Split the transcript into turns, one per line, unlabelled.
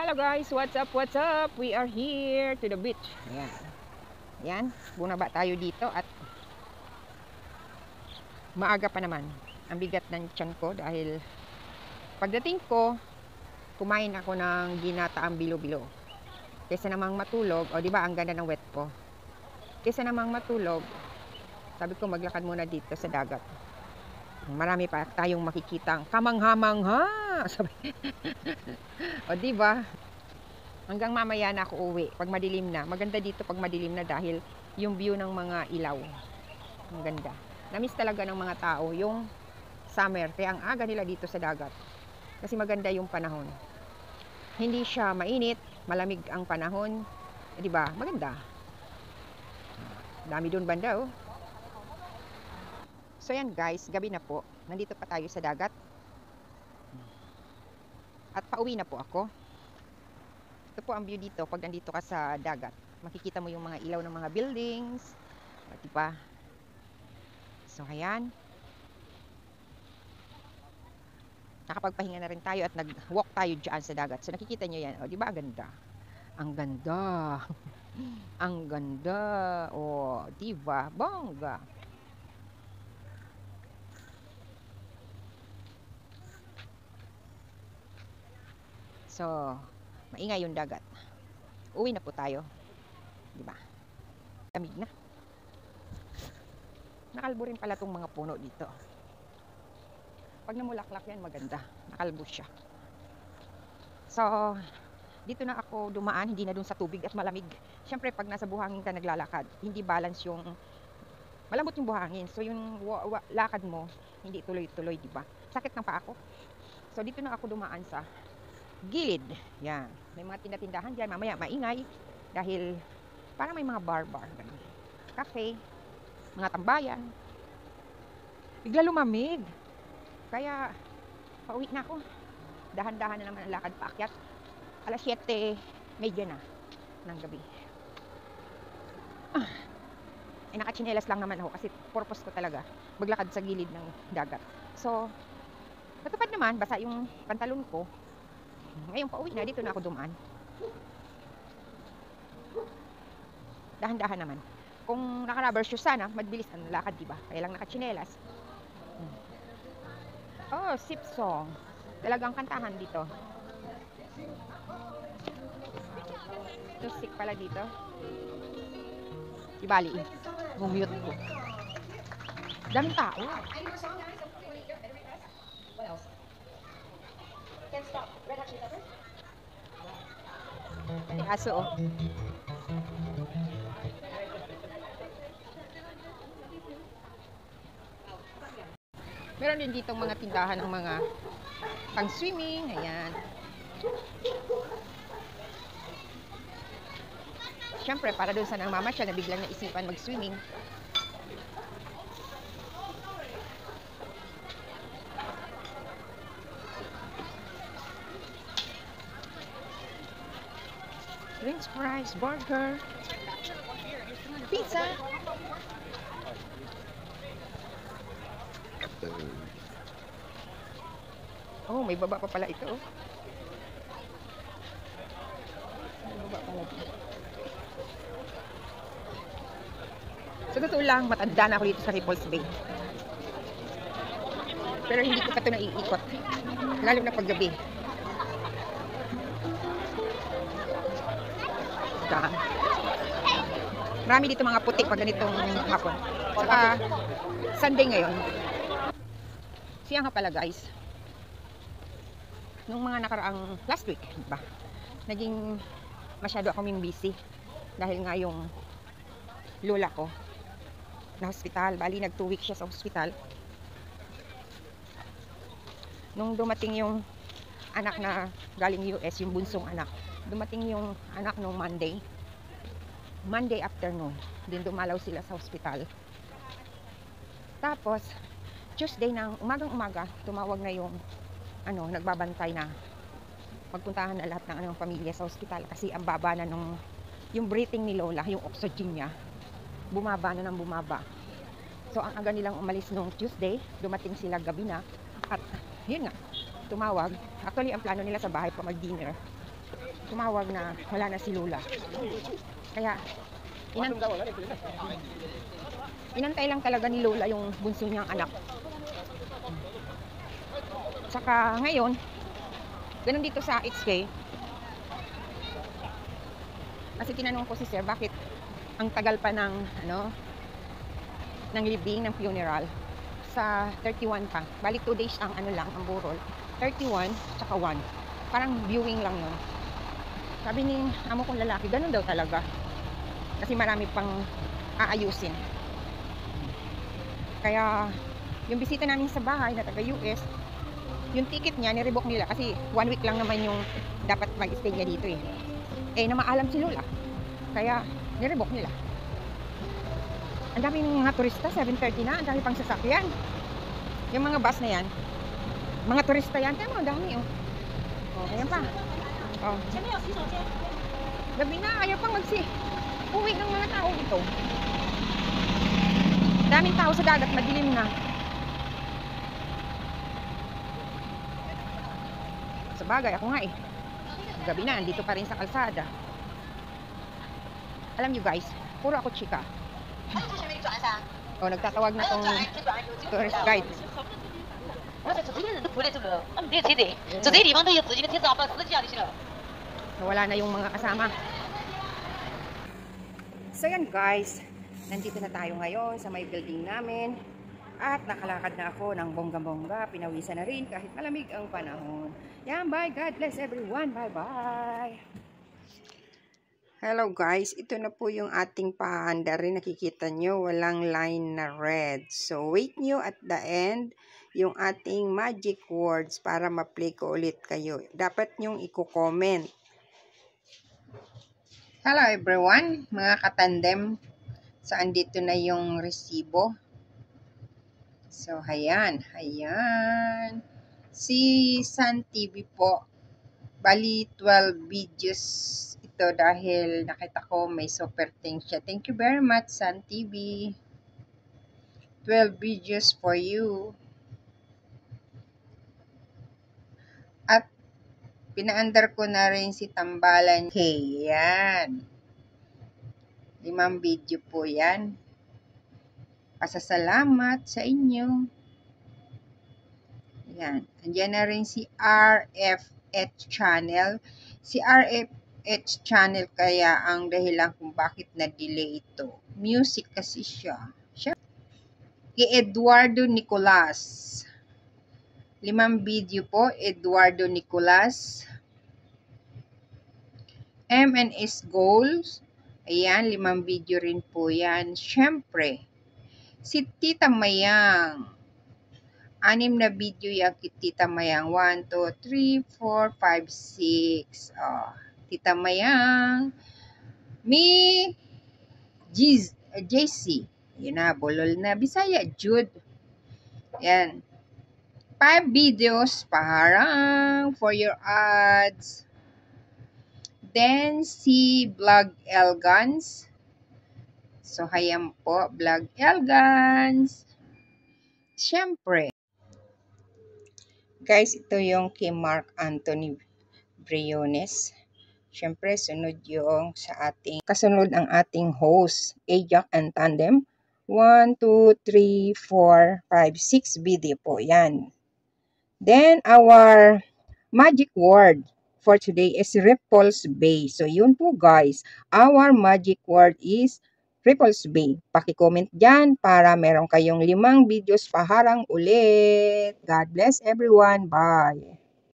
Hello guys, what's up, what's up? We are here to the beach. Ayan. Ayan, bumaba tayo dito at maaga pa naman. Ang bigat ng tiyan ko dahil pagdating ko, kumain ako ng ginataang bilo-bilo. Kesa namang matulog, o di ba ang ganda ng wet ko. Kesa namang matulog, sabi ko maglakad muna dito sa dagat. Marami pa tayong makikitang kamangha-mangha. Sabi. O di ba? Hanggang mamaya na ako uwi pag madilim na. Maganda dito pag madilim na dahil yung view ng mga ilaw. Ang ganda. Namiss talaga ng mga tao yung summer. Kaya ang aga nila dito sa dagat. Kasi maganda yung panahon. Hindi siya mainit, malamig ang panahon. Eh, di ba? Maganda. Dami doon banda oh. So yan guys, gabi na po. Nandito pa tayo sa dagat. At pauwi na po ako. Ito po ang view dito pag nandito ka sa dagat. Makikita mo yung mga ilaw ng mga buildings. Diba? So ayan. Nakapagpahinga na rin tayo at nag-walk tayo dyan sa dagat. So nakikita nyo yan. O diba? Ang ganda. Ang ganda. Ang ganda. O diba? Bongga. So, maingay yung dagat. Uwi na po tayo. Di ba? Lamig na. Nakalbo rin pala tong mga puno dito. Pag namulaklak yan, maganda. Nakalbo siya. So, dito na ako dumaan, hindi na dun sa tubig at malamig. Siyempre, pag nasa buhangin ka naglalakad, hindi balance yung malambot yung buhangin. So, yung lakad mo, hindi tuloy-tuloy, di ba? Sakit ng paa ko. So, dito na ako dumaan sa gilid. Yan. May mga tindahan dyan. Mamaya maingay. Dahil parang may mga bar-bar. Cafe. Mga tambayan. Bigla lumamig. Kaya pauwi na ako. Dahan-dahan na naman ang lakad paakyat. Alas 7:30 na ng gabi. Ay nakachinelas lang naman ako kasi purpose ko talaga maglakad sa gilid ng dagat. So, natupad naman. Basa yung pantalon ko. Ngayon pauwi na, dito na ako dumaan. Dahan-dahan naman. Kung naka-rubber shoes sana, mabilis ang lakad, diba? Kaya lang naka-chinelas. Oh, sip song. Talagang kantahan dito. Music pala dito. Ibali. Mumute ko. Daming tao. Can't stop. Red Hot Chili Peppers? Aso oh. Meron din dito mga tindahan ng mga pang swimming. Ayan. Siyempre para doon sa nangmamasyal na biglang naisipan mag swimming. French fries, burger, pizza. Oh, may baba pa pala ito. Oh. May baba pala ito. Sa totoo lang, matanda na ako dito sa Ripples Bay. Pero hindi ko pa ito naiikot. Lalo na paggabi. Marami dito mga putik pag ganitong hapon. Saka Sunday ngayon. Siya nga pala guys. Nung mga nakaraang last week, diba? Naging masyado akong busy. Dahil nga yung lola ko na hospital. Bali nag 2 weeks siya sa hospital. Nung dumating yung anak na galing US, yung bunsong anak. Dumating yung anak nung Monday afternoon, din dumalaw sila sa hospital. Tapos, Tuesday ng umagang-umaga, tumawag na yung nagbabantay na magpuntahan na lahat ng pamilya sa hospital kasi ang baba na yung breathing ni Lola, yung oxygen niya, bumaba na ng bumaba. So, ang aga nilang umalis nung Tuesday, dumating sila gabi na at yun nga, tumawag. Actually, ang plano nila sa bahay pa mag-dinner. tumawag na wala na si Lola. Kaya inantay lang talaga ni Lola yung bunso niyang anak. Saka ngayon, ganun dito sa HK. Kasi tinanong ko si Sir, bakit ang tagal pa ng ng libing, ng funeral sa 31 pa. Balik 2 days ang lang, ang burol. 31 tsaka 1. Parang viewing lang yun. Sabi ni amo kong lalaki, ganun daw talaga. Kasi marami pang aayusin. Kaya yung bisita namin sa bahay na taga US, yung ticket niya ni-revoke nila kasi 1 week lang naman yung dapat mag-stay niya dito eh. Na maalam si Lola. Kaya ni-revoke nila. Ang daming mga turista, 7:30 na, ang dami pang sasakyan. Yung mga bus na yan, mga turista yan, kaya ang dami oh. Oh, ayan pa. Oh. Gabi na, ayaw pang uwi ng mga tao dito. Daming tao sa dagat, madilim na. Sa bagay, ako nga eh. Gabi na, andito pa rin sa kalsada. Alam nyo guys, puro ako chika. Oh, nagtatawag na tong tourist guide. Wala na yung mga kasama. So yan guys, nandito na tayo ngayon sa may building namin. At nakalakad na ako ng bongga-bongga. Pinawisan na rin kahit malamig ang panahon. Yan, bye. God bless everyone. Bye-bye. Hello guys. Ito na po yung ating pahanda rin. Nakikita nyo, walang line na red. So, wait nyo at the end yung ating magic words para ma-play ko ulit kayo. Dapat nyong i-comment. Hello everyone, mga katandem. Saan dito na yung resibo? So, ayan. Si Sun TV po. Bali, 12 videos ito dahil nakita ko may super thanks siya. Thank you very much, Sun TV. 12 videos for you. At, pinaandar ko na rin si Tambalan. Okay, yan. 5 video po yan. Pasasalamat sa inyo. Yan. Andiyan na rin si RFH channel. Si RFH channel kaya ang dahilan kung bakit na-delay ito. Music kasi siya. Kay Eduardo Nicolas. 5 video po. Eduardo Nicolas. M&S Goals. Ayan, 5 video rin po yan. Siyempre, si Tita Mayang. 6 na video yung Tita Mayang. 1, 2, 3, 4, 5, 6. Oh, Tita Mayang. Me. JC. Yun na, bolol na. Bisaya, Jude. Yan. 5 videos. Paharang for your ads. Then, si Vlog Elgans. So, hayam po, Vlog Elgans. Siyempre. Guys, ito yung kay Mark Anthony Briones. Siyempre, sunod yung sa ating, kasunod ang ating host, Ajax and Tandem. 1, 2, 3, 4, 5, 6 video po. Yan. Then, our magic word for today is Repulse Bay. So, yun po guys. Our magic word is Repulse Bay. Paki-comment dyan para meron kayong 5 videos paharang ulit. God bless everyone. Bye.